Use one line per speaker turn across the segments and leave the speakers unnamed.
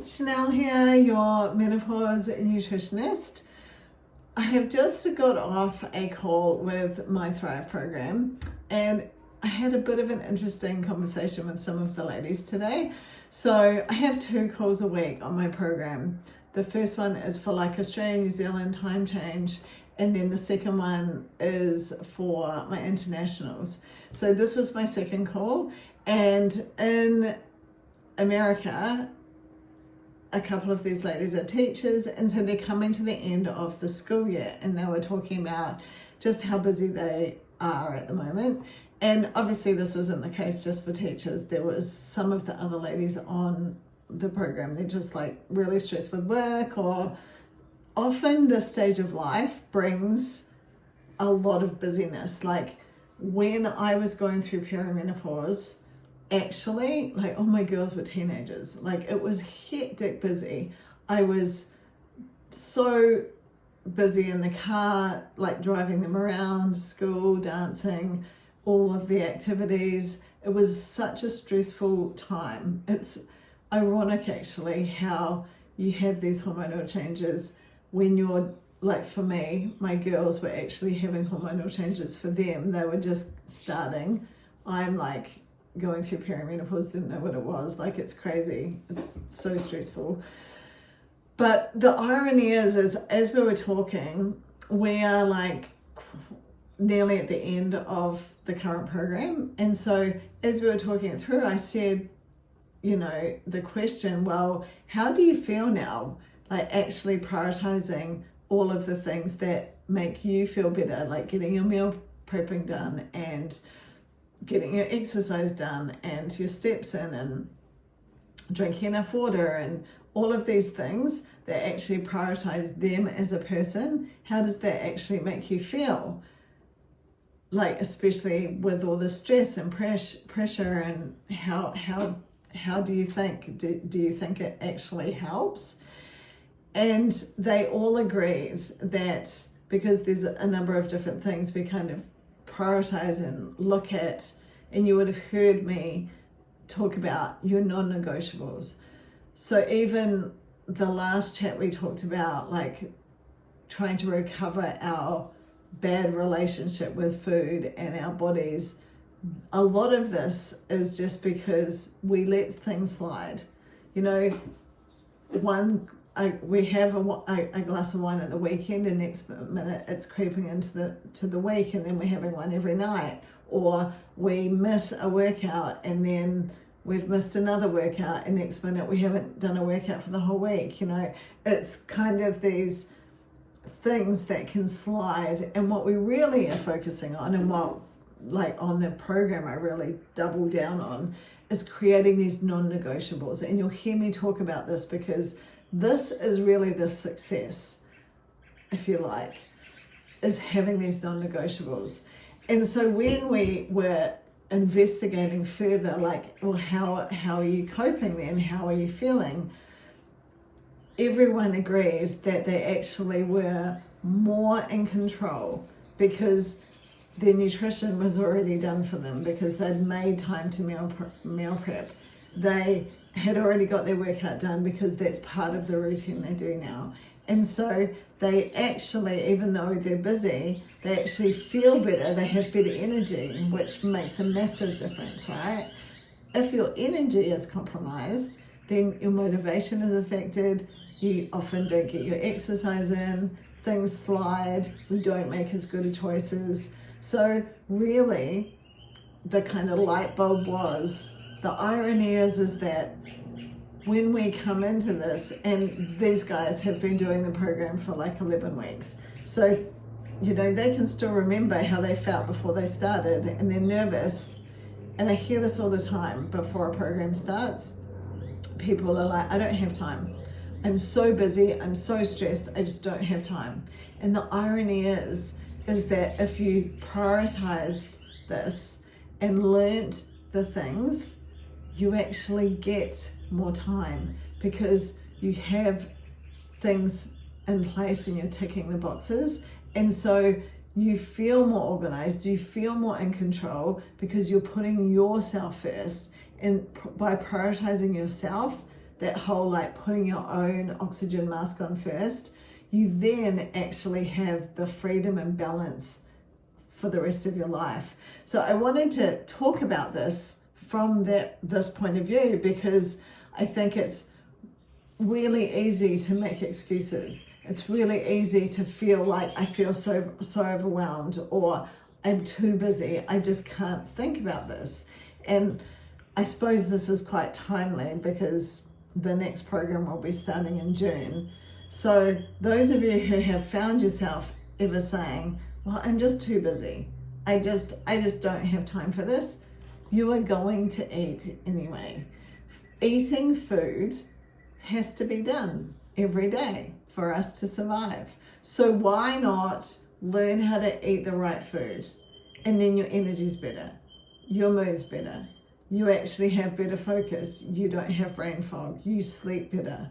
Chanel here, your menopause nutritionist. I have just got off a call with my Thrive program and I had a bit of an interesting conversation with some of the ladies today. So I have 2 calls a week on my program. The first one is for like Australia, New Zealand time change, and then the second one is for my internationals. So this was my second call, and in America, a couple of these ladies are teachers, and so they're coming to the end of the school year, and they were talking about just how busy they are at the moment. And obviously this isn't the case just for teachers. There was some of the other ladies on the program, they're just like really stressed with work, or often this stage of life brings a lot of busyness. Like when I was going through perimenopause, actually, like all my girls were teenagers. Like it was hectic busy. I was so busy in the car, like driving them around school, dancing, all of the activities. It was such a stressful time. It's ironic actually how you have these hormonal changes when you're like, for me, my girls were actually having hormonal changes. For them, they were just starting. I'm like going through perimenopause, didn't know what it was. Like it's crazy. It's so stressful. But the irony is as we were talking, we are like nearly at the end of the current program. And so as we were talking it through, I said, the question, well, how do you feel now? Like actually prioritizing all of the things that make you feel better, like getting your meal prepping done and getting your exercise done and your steps in and drinking enough water and all of these things that actually prioritize them as a person. How does that actually make you feel? Like, especially with all the stress and pressure, and how do you think, do you think it actually helps? And they all agreed that because there's a number of different things we kind of prioritize and look at, and you would have heard me talk about your non-negotiables. So even the last chat we talked about, like trying to recover our bad relationship with food and our bodies, a lot of this is just because we let things slide. We have a glass of wine at the weekend, and next minute it's creeping into the week, and then we're having one every night. Or we miss a workout and then we've missed another workout, and next minute we haven't done a workout for the whole week. It's kind of these things that can slide. And what we really are focusing on, and what like on the program I really double down on, is creating these non-negotiables. And you'll hear me talk about this because this is really the success, if you like, is having these non-negotiables. And so when we were investigating further, like, well, how are you coping then? How are you feeling? Everyone agreed that they actually were more in control because their nutrition was already done for them, because they'd made time to meal prep. They had already got their workout done because that's part of the routine they do now. And so they actually, even though they're busy, they actually feel better, they have better energy, which makes a massive difference, right? If your energy is compromised, then your motivation is affected, you often don't get your exercise in, things slide, we don't make as good choices. So really, the kind of light bulb was, the irony is that when we come into this, and these guys have been doing the program for like 11 weeks. So, they can still remember how they felt before they started, and they're nervous. And I hear this all the time before a program starts. People are like, I don't have time. I'm so busy, I'm so stressed, I just don't have time. And the irony is that if you prioritized this and learnt the things, you actually get more time because you have things in place and you're ticking the boxes. And so you feel more organized, you feel more in control because you're putting yourself first. And by prioritizing yourself, that whole like putting your own oxygen mask on first, you then actually have the freedom and balance for the rest of your life. So I wanted to talk about this from this point of view, because I think it's really easy to make excuses. It's really easy to feel like I feel so overwhelmed, or I'm too busy, I just can't think about this. And I suppose this is quite timely because the next program will be starting in June. So those of you who have found yourself ever saying, well, I'm just too busy, I just don't have time for this, you are going to eat anyway. Eating food has to be done every day for us to survive. So why not learn how to eat the right food? And then your energy's better, your mood's better, you actually have better focus, you don't have brain fog, you sleep better.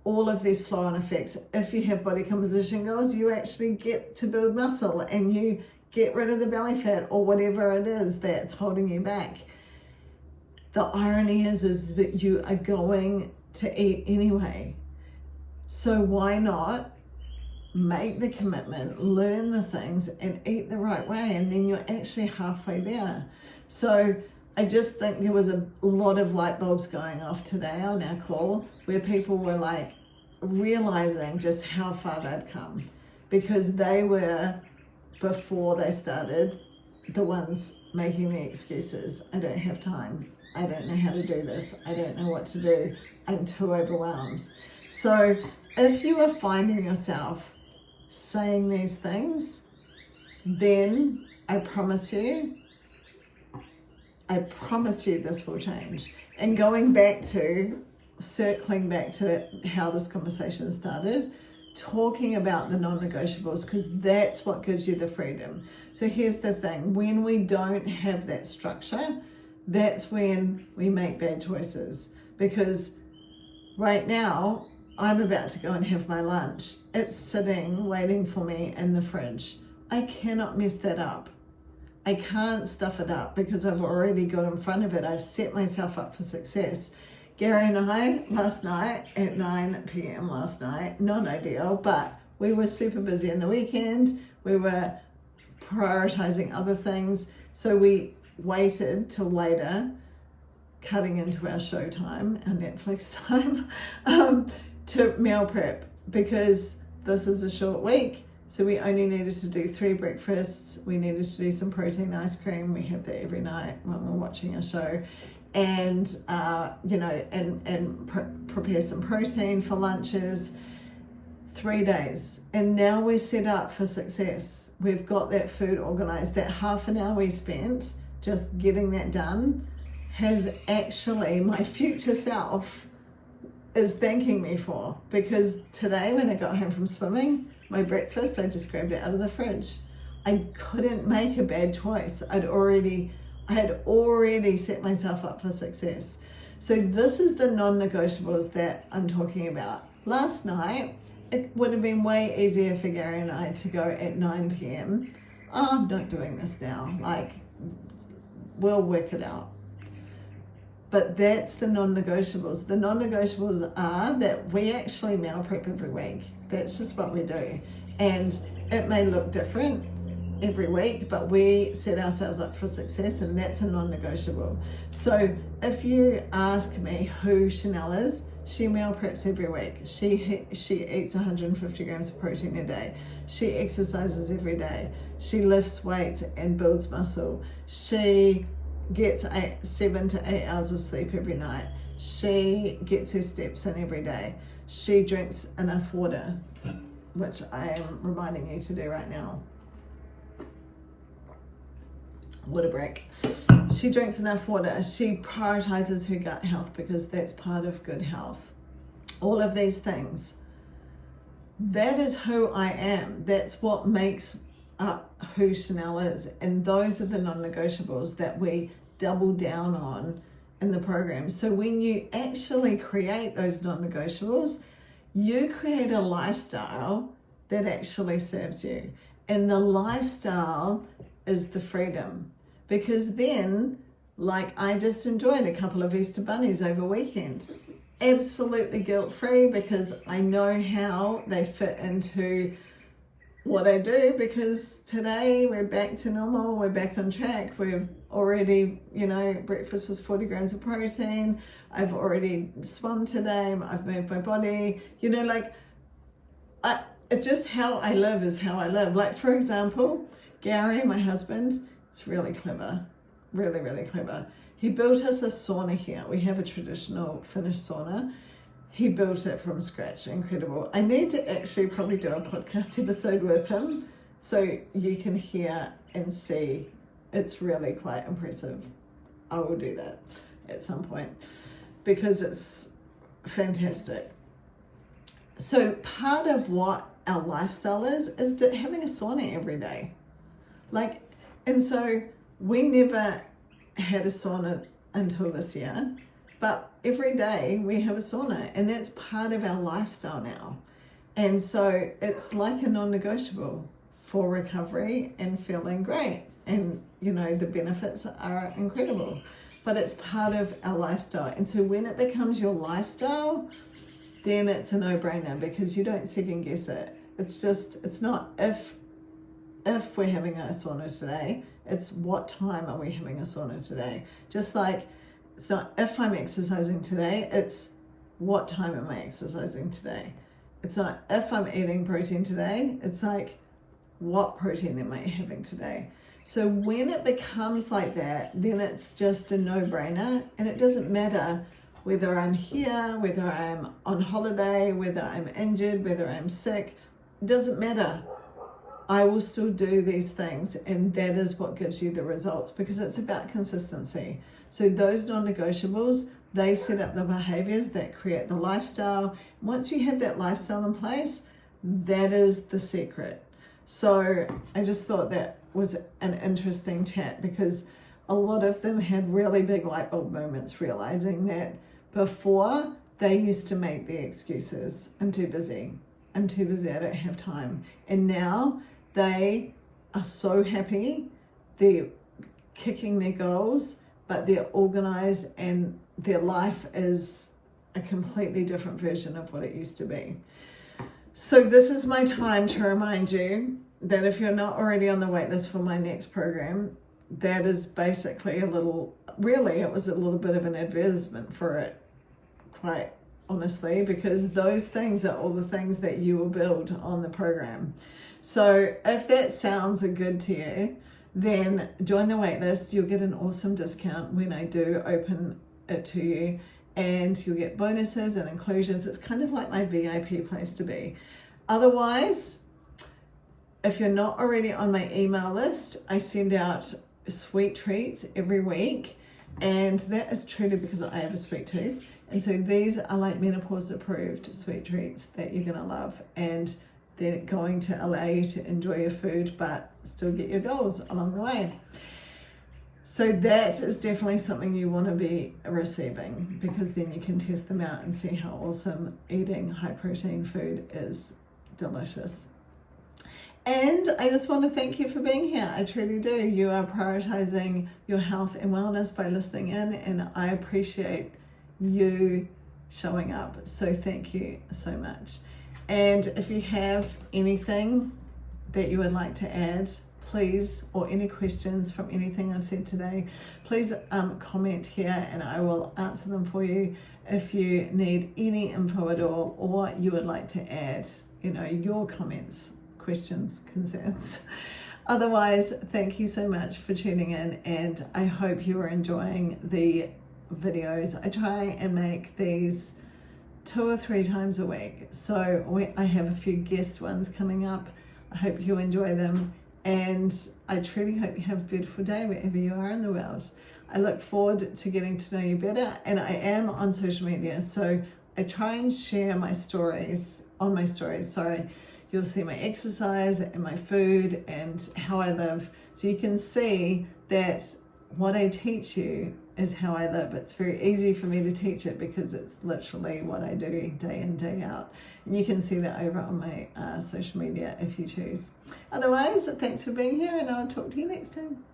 All of these flow-on effects. If you have body composition goals, you actually get to build muscle and you get rid of the belly fat or whatever it is that's holding you back. The irony is that you are going to eat anyway. So why not make the commitment, learn the things and eat the right way, and then you're actually halfway there. So I just think there was a lot of light bulbs going off today on our call where people were like realizing just how far they'd come, because they were, before they started, the ones making the excuses. I don't have time, I don't know how to do this, I don't know what to do, I'm too overwhelmed. So if you are finding yourself saying these things, then I promise you this will change. And circling back to how this conversation started, talking about the non-negotiables, because that's what gives you the freedom. So here's the thing, when we don't have that structure, that's when we make bad choices. Because right now, I'm about to go and have my lunch. It's sitting, waiting for me in the fridge. I cannot mess that up. I can't stuff it up because I've already got in front of it. I've set myself up for success. Gary and I, last night at 9 p.m. last night, not ideal, but we were super busy in the weekend. We were prioritizing other things. So we waited till later, cutting into our show time, our Netflix time, to meal prep, because this is a short week. So we only needed to do 3 breakfasts. We needed to do some protein ice cream. We have that every night when we're watching a show. And, prepare some protein for lunches. 3 days. And now we're set up for success. We've got that food organized. That half an hour we spent just getting that done has actually, my future self is thanking me for, because today when I got home from swimming, my breakfast, I just grabbed it out of the fridge. I couldn't make a bad choice. I had already set myself up for success. So this is the non-negotiables that I'm talking about. Last night, it would have been way easier for Gary and I to go at 9 p.m. Oh, I'm not doing this now. We'll work it out. But that's the non-negotiables. The non-negotiables are that we actually meal prep every week. That's just what we do. And it may look different every week, but we set ourselves up for success, and that's a non-negotiable. So if you ask me who Chanel is, she meal preps every week. She eats 150 grams of protein a day. She exercises every day. She lifts weights and builds muscle. She gets 7 to 8 hours of sleep every night. She gets her steps in every day. She drinks enough water, which I am reminding you to do right now. Water break. She drinks enough water. She prioritizes her gut health because that's part of good health. All of these things. That is who I am. That's what makes up who Chanel is. And those are the non-negotiables that we double down on in the program. So when you actually create those non-negotiables, you create a lifestyle that actually serves you. And the lifestyle is the freedom. Because then, like I just enjoyed a couple of Easter bunnies over weekend. absolutely guilt-free because I know how they fit into what I do, because today we're back to normal, we're back on track. We've already, breakfast was 40 grams of protein. I've already swum today. I've moved my body, just how I live is how I live. Like, for example, Gary, my husband, is really clever, really, really clever. He built us a sauna here. We have a traditional Finnish sauna. He built it from scratch. Incredible. I need to actually probably do a podcast episode with him so you can hear and see. It's really quite impressive. I will do that at some point because it's fantastic. So part of what our lifestyle is having a sauna every day. And so we never had a sauna until this year, but every day we have a sauna, and that's part of our lifestyle now. And so it's like a non-negotiable for recovery and feeling great. And the benefits are incredible, but it's part of our lifestyle. And so when it becomes your lifestyle, then it's a no-brainer because you don't second guess it. It's not if we're having a sauna today, it's what time are we having a sauna today. Just like it's not if I'm exercising today, it's what time am I exercising today. It's not if I'm eating protein today, it's like what protein am I having today. So when it becomes like that, then it's just a no-brainer, and it doesn't matter whether I'm here, whether I'm on holiday, whether I'm injured, whether I'm sick, it doesn't matter. I will still do these things, and that is what gives you the results, because it's about consistency. So those non-negotiables, they set up the behaviors that create the lifestyle. Once you have that lifestyle in place, that is the secret. So I just thought that was an interesting chat, because a lot of them had really big light bulb moments, realizing that before they used to make the excuses, I'm too busy, I don't have time. And now they are so happy, they're kicking their goals, but they're organized, and their life is a completely different version of what it used to be. So this is my time to remind you that if you're not already on the waitlist for my next program, that is basically it was a little bit of an advertisement for it, quite honestly, because those things are all the things that you will build on the program. So if that sounds good to you, then join the waitlist. You'll get an awesome discount when I do open it to you, and you'll get bonuses and inclusions. It's kind of like my VIP place to be. Otherwise, if you're not already on my email list, I send out sweet treats every week, and that is truly because I have a sweet tooth. And so these are like menopause approved sweet treats that you're gonna love, and they're going to allow you to enjoy your food but still get your goals along the way. So that is definitely something you want to be receiving, because then you can test them out and see how awesome eating high protein food is. Delicious. And I just want to thank you for being here. I truly do. You are prioritizing your health and wellness by listening in, and I appreciate you showing up. So thank you so much. And if you have anything that you would like to add, please, or any questions from anything I've said today, please comment here and I will answer them for you. If you need any info at all, or you would like to add, your comments, questions, concerns. Otherwise, thank you so much for tuning in, and I hope you are enjoying the videos. I try and make these 2 or 3 times a week. So I have a few guest ones coming up. I hope you enjoy them, and I truly hope you have a beautiful day wherever you are in the world. I look forward to getting to know you better, and I am on social media, so I try and share my stories on my stories. You'll see my exercise and my food and how I live, so you can see that what I teach you is how I live. It's very easy for me to teach it because it's literally what I do day in, day out. And you can see that over on my social media if you choose. Otherwise, thanks for being here, and I'll talk to you next time.